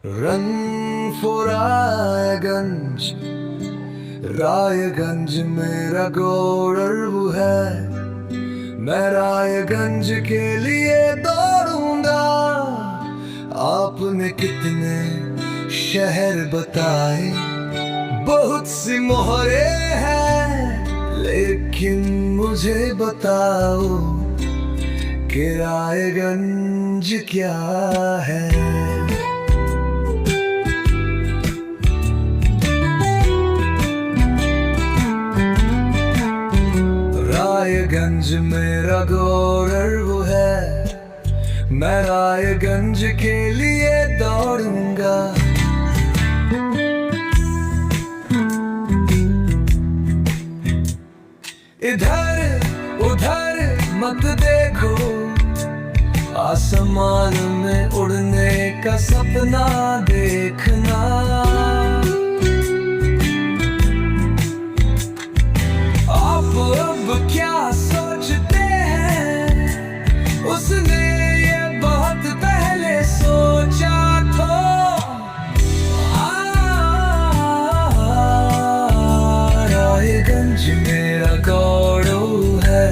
Run for Raiganj, Raiganj मेरा गौरव है। मैं रायगंज के लिए दौड़ूंगा। आपने कितने शहर बताए, बहुत सी मोहरे हैं, लेकिन मुझे बताओ कि रायगंज क्या है। रायगंज मेरा गौरव है। मैं रायगंज के लिए दौड़ूंगा। इधर उधर मत देखो, आसमान में उड़ने का सपना देखना। आप अब क्या सोचते हैं, उसने ये बहुत पहले सोचा था। रायगंज मेरा गौरव है।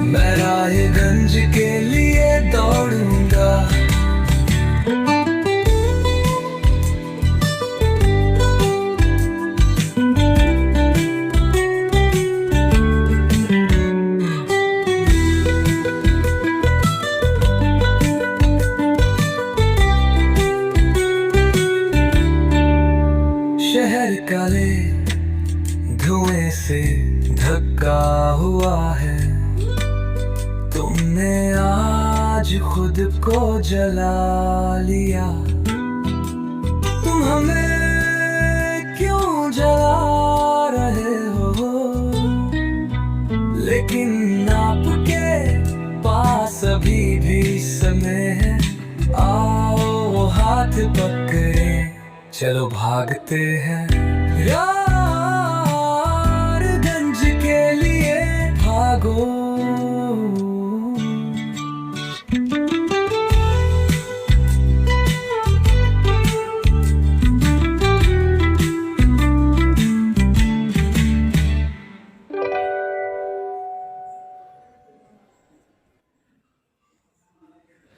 मैं रायगंज के लिए दौड़ूंगा। शहर काले धुएं से ढका हुआ है। तुमने आज खुद को जला लिया। तुम हमें क्यों जला रहे हो, लेकिन आपके पास अभी भी समय है। आओ हाथ पकड़े, चलो भागते हैं।